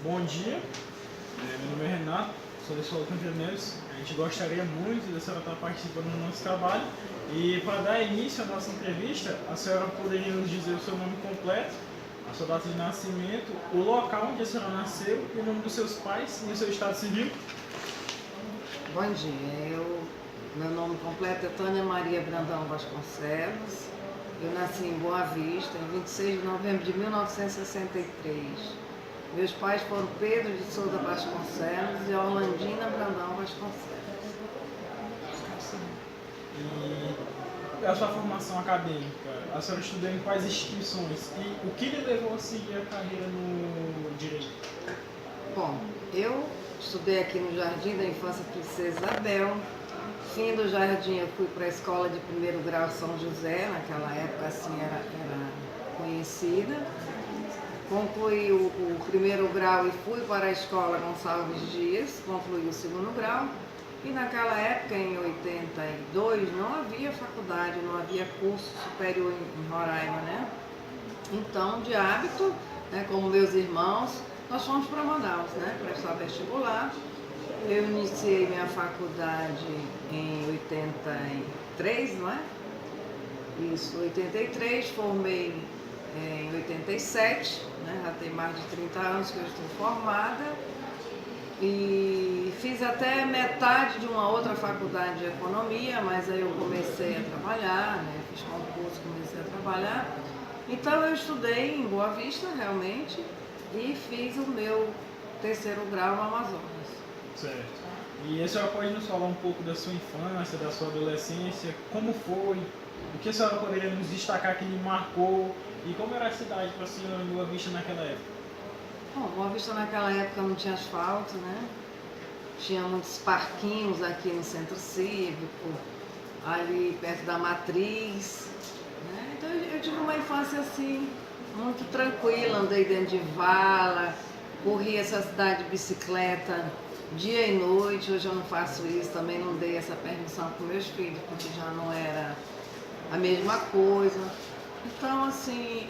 Bom dia, meu nome é Renato, sou da Escola Campina Neves. A gente gostaria muito da senhora estar participando do nosso trabalho e para dar início à nossa entrevista, a senhora poderia nos dizer o seu nome completo, a sua data de nascimento, o local onde a senhora nasceu e o nome dos seus pais e o seu estado civil? Bom dia, meu nome completo é Tânia Maria Brandão Vasconcelos. Eu nasci em Boa Vista em 26 de novembro de 1963. Meus pais foram Pedro de Souza Vasconcelos e Orlandina Brandão Vasconcelos. E a sua formação acadêmica, a senhora estudou em quais instituições e o que lhe levou a seguir a carreira no direito? Bom, eu estudei aqui no Jardim da Infância Princesa Isabel. Fim do jardim eu fui para a escola de primeiro grau São José, naquela época assim era conhecida. Concluí o primeiro grau e fui para a escola Gonçalves Dias, concluí o segundo grau. E naquela época, em 82, não havia faculdade, não havia curso superior em Roraima, né? Então, de hábito, né, como meus irmãos, nós fomos para Manaus, né, prestar vestibular. Eu iniciei minha faculdade em 83, não é? Isso, 83, formei em 87, né? Já tem mais de 30 anos que eu estou formada. E fiz até metade de uma outra faculdade de economia, mas aí eu comecei a trabalhar, né? Fiz concurso, comecei a trabalhar. Então eu estudei em Boa Vista, realmente, e fiz o meu terceiro grau no Amazonas. Certo. E a senhora pode nos falar um pouco da sua infância, da sua adolescência, como foi, o que a senhora poderia nos destacar que lhe marcou e como era a cidade para a senhora em Boa Vista naquela época? Bom, Boa Vista naquela época não tinha asfalto, né? Tinha muitos parquinhos aqui no Centro Cívico, ali perto da Matriz, né? Então eu tive uma infância assim, muito tranquila, andei dentro de vala, corri essa cidade de bicicleta dia e noite. Hoje eu não faço isso, também não dei essa permissão para meus filhos, porque já não era a mesma coisa. Então, assim,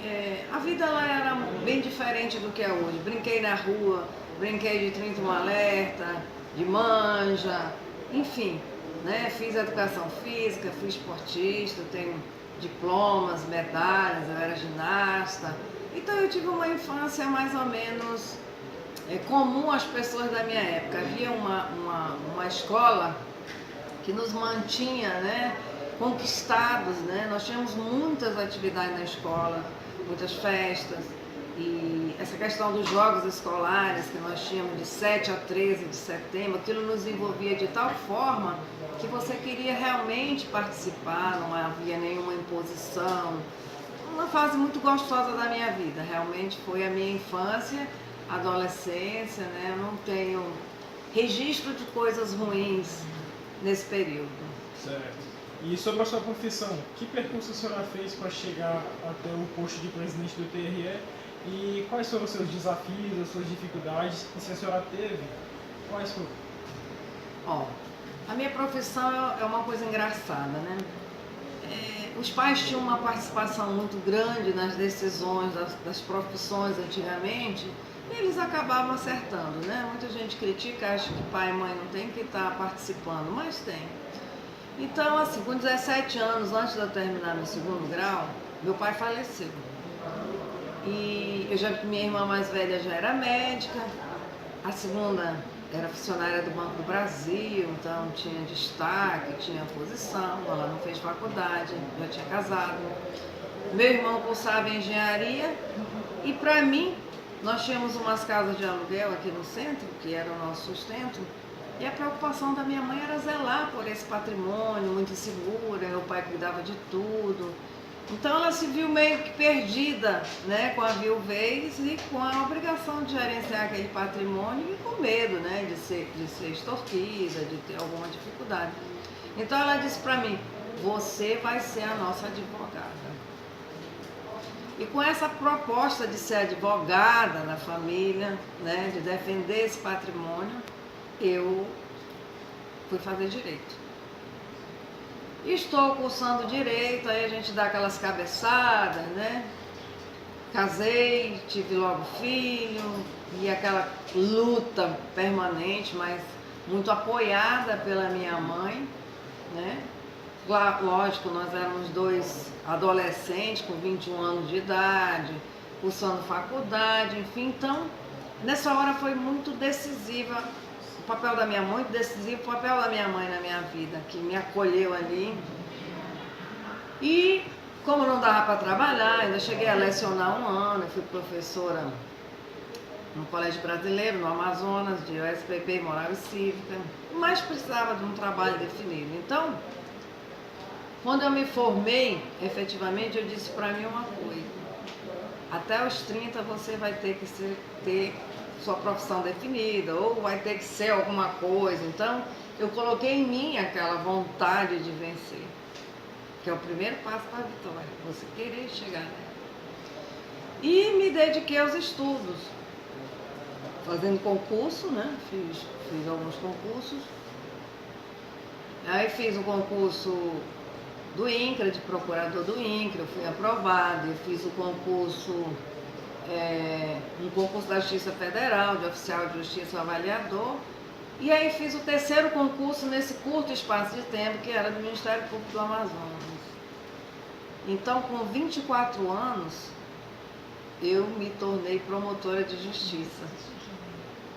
a vida lá era bem diferente do que é hoje. Brinquei na rua, brinquei de 31 alerta, de manja, enfim, né? Fiz educação física, fui esportista, tenho diplomas, medalhas, eu era ginasta. Então eu tive uma infância mais ou menos comum às pessoas da minha época. Havia uma escola que nos mantinha, né, conquistados, né? Nós tínhamos muitas atividades na escola, muitas festas, e essa questão dos jogos escolares que nós tínhamos de 7 a 13 de setembro, aquilo nos envolvia de tal forma que você queria realmente participar, não havia nenhuma imposição. Uma fase muito gostosa da minha vida, realmente foi a minha infância, adolescência, né? Eu não tenho registro de coisas ruins nesse período. Certo. E sobre a sua profissão, que percurso a senhora fez para chegar até o posto de presidente do TRE e quais foram os seus desafios, as suas dificuldades e se a senhora teve, quais foram? Ó, a minha profissão é uma coisa engraçada, né? Os pais tinham uma participação muito grande nas decisões das profissões antigamente e eles acabavam acertando, né? Muita gente critica, acha que pai e mãe não tem que estar participando, mas tem. Então, assim, com 17 anos, antes de eu terminar meu segundo grau, meu pai faleceu. E minha irmã mais velha já era médica, a segunda era funcionária do Banco do Brasil, então tinha destaque, tinha posição, ela não fez faculdade, já tinha casado. Meu irmão cursava engenharia e para mim, nós tínhamos umas casas de aluguel aqui no centro, que era o nosso sustento, e a preocupação da minha mãe era zelar por esse patrimônio muito inseguro, meu pai cuidava de tudo. Então ela se viu meio que perdida, né, com a viuvez e com a obrigação de gerenciar aquele patrimônio e com medo, né, de ser extorquida, de ter alguma dificuldade. Então ela disse para mim, você vai ser a nossa advogada. E com essa proposta de ser advogada na família, né, de defender esse patrimônio, eu fui fazer direito. Estou cursando direito, aí a gente dá aquelas cabeçadas, né? casei, tive logo filho, e aquela luta permanente, mas muito apoiada pela minha mãe, né? Lógico, nós éramos dois adolescentes com 21 anos de idade, cursando faculdade, enfim, então nessa hora foi muito decisiva o papel da minha mãe, muito decisivo o papel da minha mãe na minha vida, que me acolheu ali. E como não dava para trabalhar, ainda cheguei a lecionar um ano, eu fui professora no Colégio Brasileiro, no Amazonas, de OSPP, Moral e Cívica, mas precisava de um trabalho definido. Então, quando eu me formei, efetivamente, eu disse para mim uma coisa: até os 30 você vai ter que ter sua profissão definida, ou vai ter que ser alguma coisa. Então, eu coloquei em mim aquela vontade de vencer, que é o primeiro passo para a vitória, você querer chegar nela. E me dediquei aos estudos, fazendo concurso, né? Fiz alguns concursos. Aí fiz o concurso do INCRA, de procurador do INCRA, eu fui aprovada. Eu fiz o concurso, um concurso da Justiça Federal, de oficial de justiça avaliador. E aí fiz o terceiro concurso nesse curto espaço de tempo, que era do Ministério Público do Amazonas. Então, com 24 anos, eu me tornei promotora de justiça.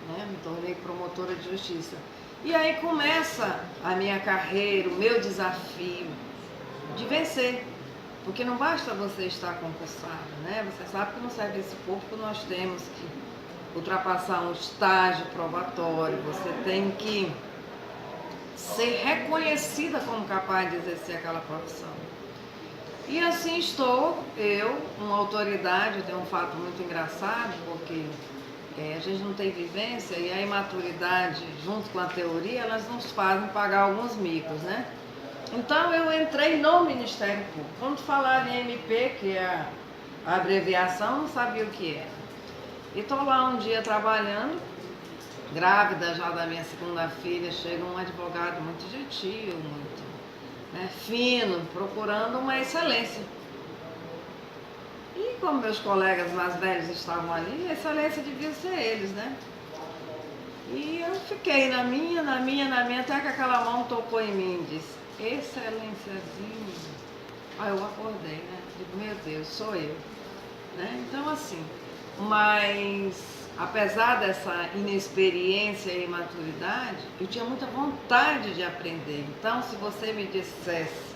Me tornei promotora de justiça. E aí começa a minha carreira, o meu desafio de vencer. Porque não basta você estar concursado, né? Você sabe que no serviço público nós temos que ultrapassar um estágio probatório, você tem que ser reconhecida como capaz de exercer aquela profissão. E assim estou, eu, uma autoridade. Tem um fato muito engraçado, porque a gente não tem vivência, e a imaturidade, junto com a teoria, elas nos fazem pagar alguns micos, né? Então eu entrei no Ministério Público. Quando falaram em MP, que é a abreviação, não sabia o que era. E estou lá um dia trabalhando, grávida já da minha segunda filha, chega um advogado muito gentil, muito fino, procurando uma excelência. E como meus colegas mais velhos estavam ali, a excelência devia ser eles, né? E eu fiquei na minha, até que aquela mão tocou em mim e disse: excelênciazinha. Aí eu acordei, né? Digo, meu Deus, sou eu. Então assim, mas apesar dessa inexperiência e imaturidade, eu tinha muita vontade de aprender. Então, se você me dissesse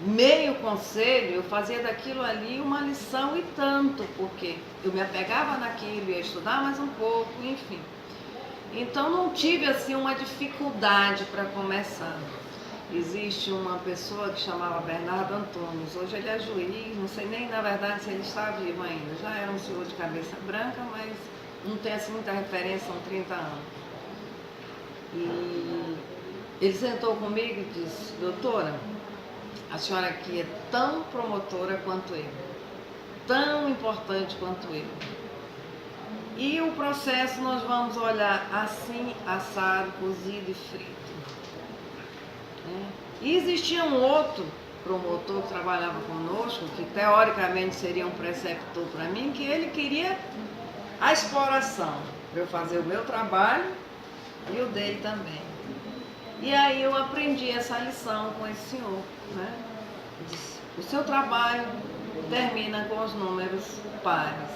meio conselho, eu fazia daquilo ali uma lição e tanto, porque eu me apegava naquilo, ia estudar mais um pouco, enfim. Então não tive assim uma dificuldade para começar. Existe uma pessoa que chamava Bernardo Antunes, hoje ele é juiz, não sei nem na verdade se ele está vivo ainda, já era um senhor de cabeça branca, mas não tem assim muita referência, são 30 anos. E ele sentou comigo e disse: doutora, a senhora aqui é tão promotora quanto eu, tão importante quanto eu. E o processo nós vamos olhar assim, assado, cozido e frito. E existia um outro promotor que trabalhava conosco, que teoricamente seria um preceptor para mim, que ele queria a exploração, para eu fazer o meu trabalho e o dele também. E aí eu aprendi essa lição com esse senhor, né? Disse: o seu trabalho termina com os números pares,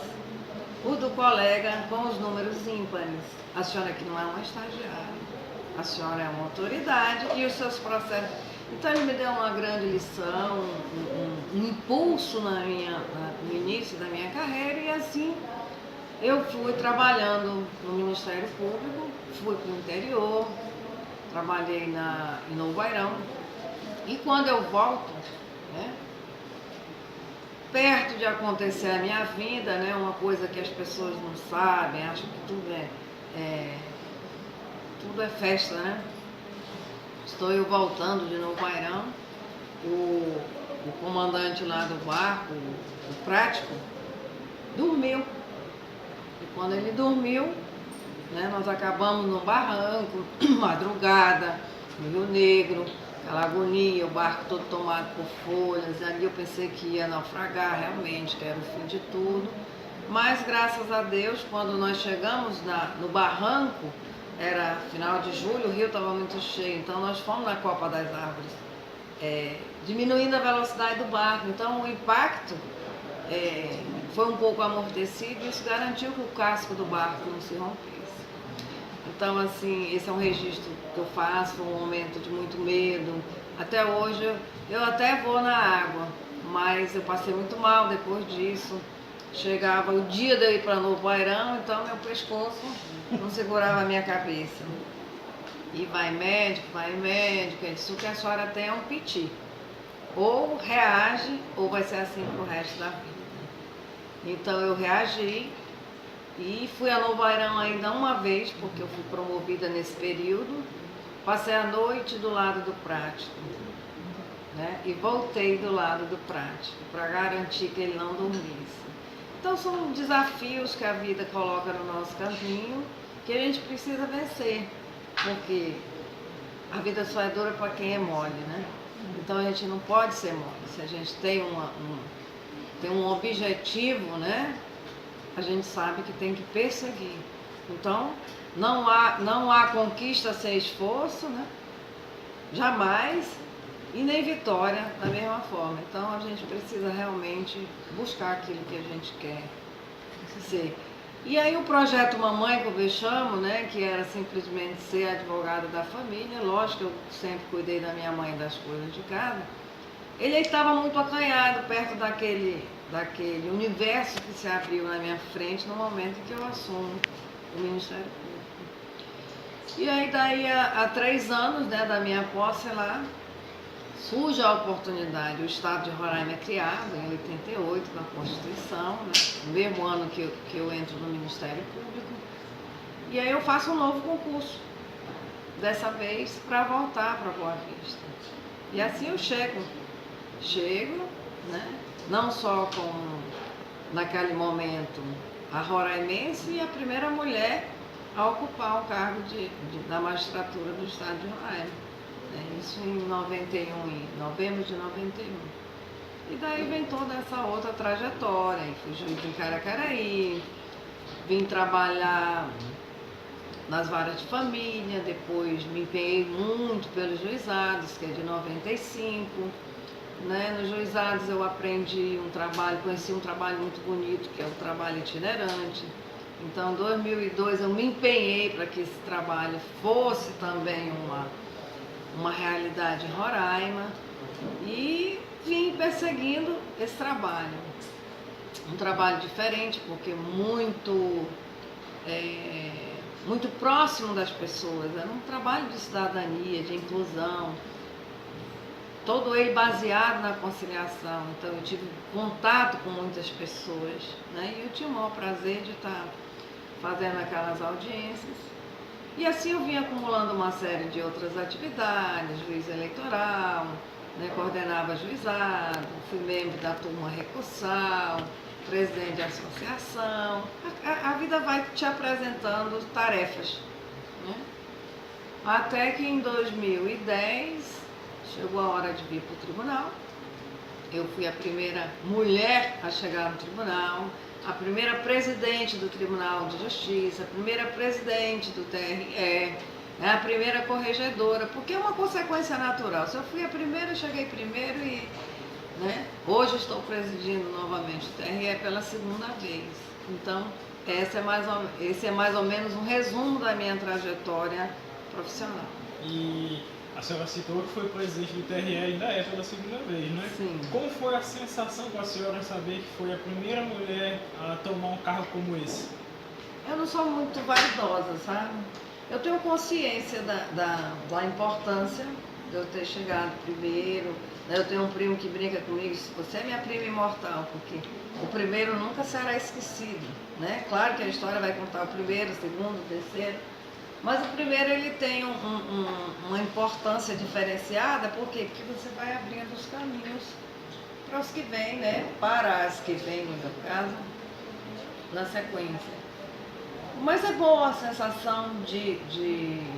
o do colega com os números ímpares. A senhora aqui não é uma estagiária, a senhora é uma autoridade e os seus processos. Então ele me deu uma grande lição, um impulso no início da minha carreira, e assim eu fui trabalhando no Ministério Público, fui para o interior, trabalhei em Novo Airão, e quando eu volto, perto de acontecer a minha vinda, uma coisa que as pessoas não sabem, acham que tudo é festa, né? Estou eu voltando de Novo Airão, o comandante lá do barco, o prático, dormiu. E quando ele dormiu, nós acabamos num barranco, madrugada, no Rio Negro, aquela agonia, o barco todo tomado por folhas, ali eu pensei que ia naufragar realmente, que era o fim de tudo. Mas graças a Deus, quando nós chegamos no barranco, era final de julho, o rio estava muito cheio, então nós fomos na Copa das Árvores, diminuindo a velocidade do barco, então o impacto foi um pouco amortecido e isso garantiu que o casco do barco não se rompesse. Então, assim, esse é um registro que eu faço, um momento de muito medo. Até hoje, eu até vou na água, mas eu passei muito mal depois disso. Chegava o dia de eu ir para Novo Airão, então meu pescoço não segurava a minha cabeça. E vai médico, ele disse, o que a senhora tem é um piti. Ou reage, ou vai ser assim pro resto da vida. Então eu reagi e fui a Novo Airão ainda uma vez, porque eu fui promovida nesse período. Passei a noite do lado do prático, né? E voltei do lado do prático, para garantir que ele não dormisse. Então são desafios que a vida coloca no nosso caminho, que a gente precisa vencer, porque a vida só é dura para quem é mole, né? Então a gente não pode ser mole. Se a gente tem um objetivo, né? A gente sabe que tem que perseguir. Então não há conquista sem esforço, né? Jamais, e nem vitória da mesma forma. Então a gente precisa realmente buscar aquilo que a gente quer ser. E aí o projeto Mamãe com Vexame, né, que era simplesmente ser advogada da família, lógico que eu sempre cuidei da minha mãe das coisas de casa, ele estava muito acanhado perto daquele universo que se abriu na minha frente no momento em que eu assumo o Ministério Público. E aí daí há 3 anos, né, da minha posse lá, surge a oportunidade. O Estado de Roraima é criado em 88 com a Constituição, né? No mesmo ano que eu entro no Ministério Público. E aí eu faço um novo concurso, dessa vez para voltar para Boa Vista. E assim eu chego, né? Não só como naquele momento a roraimense e a primeira mulher a ocupar o cargo da magistratura do Estado de Roraima. Isso em 91, em novembro de 91. E daí vem toda essa outra trajetória. Fui juiz em Caracaraí, vim trabalhar nas varas de família, depois me empenhei muito pelos juizados, que é de 95. Né? Nos juizados eu aprendi conheci um trabalho muito bonito, que é o trabalho itinerante. Então, em 2002 eu me empenhei para que esse trabalho fosse também uma realidade em Roraima e vim perseguindo esse trabalho. Um trabalho diferente, porque muito próximo das pessoas, era um trabalho de cidadania, de inclusão, todo ele baseado na conciliação. Então eu tive contato com muitas pessoas, né? E eu tinha o maior prazer de estar fazendo aquelas audiências. E assim eu vim acumulando uma série de outras atividades, juiz eleitoral, né, coordenava juizado, fui membro da turma recursal, presidente de associação. A vida vai te apresentando tarefas, né? Até que em 2010 chegou a hora de vir para o tribunal. Eu fui a primeira mulher a chegar no tribunal, a primeira presidente do Tribunal de Justiça, a primeira presidente do TRE, né, a primeira corregedora, porque é uma consequência natural. Se eu fui a primeira, cheguei primeiro e, né, hoje estou presidindo novamente o TRE pela 2ª vez. Então, esse é mais ou menos um resumo da minha trajetória profissional. E a senhora citou que foi presidente do TRE, ainda é pela 2ª vez, né? Sim. Como foi a sensação para a senhora saber que foi a primeira mulher a tomar um cargo como esse? Eu não sou muito vaidosa, sabe? Eu tenho consciência da importância de eu ter chegado primeiro. Eu tenho um primo que brinca comigo, diz, você é minha prima imortal, porque o primeiro nunca será esquecido, né? Claro que a história vai contar o primeiro, o segundo, o terceiro, mas o primeiro ele tem uma importância diferenciada, por quê? Porque você vai abrindo os caminhos para os que vêm, né? Para as que vêm, no meu caso, na sequência. Mas é boa a sensação de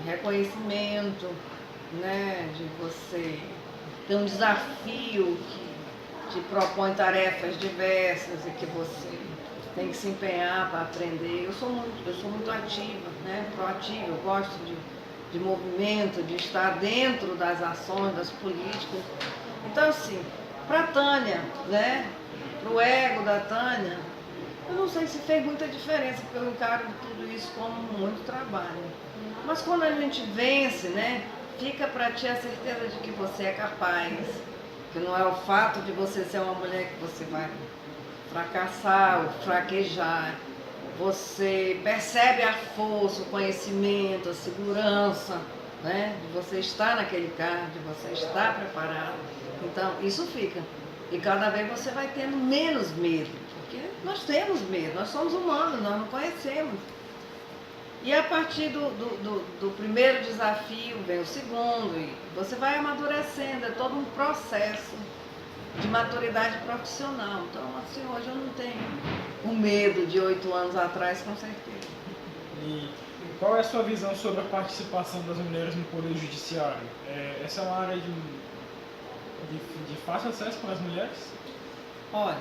reconhecimento, né, de você ter um desafio que te propõe tarefas diversas e que você tem que se empenhar para aprender. Eu sou muito ativa, né, proativa, eu gosto de movimento, de estar dentro das ações, das políticas. Então, assim, para a Tânia, né, para o ego da Tânia, eu não sei se fez muita diferença, porque eu encaro tudo isso como muito trabalho. Mas quando a gente vence, né, fica para ti a certeza de que você é capaz, que não é o fato de você ser uma mulher que você vai fracassar ou fraquejar. Você percebe a força, o conhecimento, a segurança, né, de você estar naquele cargo, de você estar preparado. Então, isso fica. E cada vez você vai tendo menos medo, porque nós temos medo, nós somos humanos, nós não conhecemos. E a partir do primeiro desafio vem o segundo, e você vai amadurecendo, é todo um processo de maturidade profissional. Então, assim, hoje eu não tenho o medo de 8 anos atrás, com certeza. E qual é a sua visão sobre a participação das mulheres no Poder Judiciário? Essa é uma área de fácil acesso para as mulheres? Olha,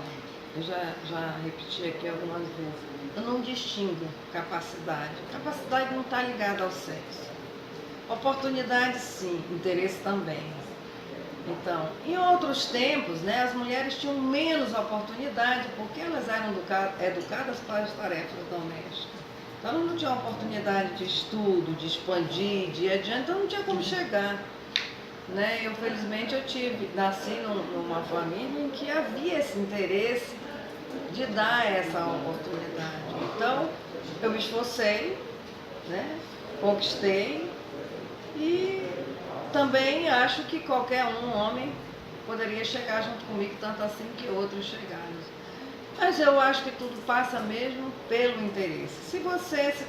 eu já repeti aqui algumas vezes, eu não distingo capacidade. Capacidade não está ligada ao sexo. Oportunidade, sim, interesse também. Então, em outros tempos, né, as mulheres tinham menos oportunidade porque elas eram educadas para as tarefas domésticas. Então, elas não tinham oportunidade de estudo, de expandir, de ir adiante, então não tinha como chegar. Né? Eu, felizmente, nasci numa família em que havia esse interesse de dar essa oportunidade. Então, eu me esforcei, né, conquistei e também acho que qualquer homem, poderia chegar junto comigo, tanto assim que outros chegaram. Mas eu acho que tudo passa mesmo pelo interesse. Se você se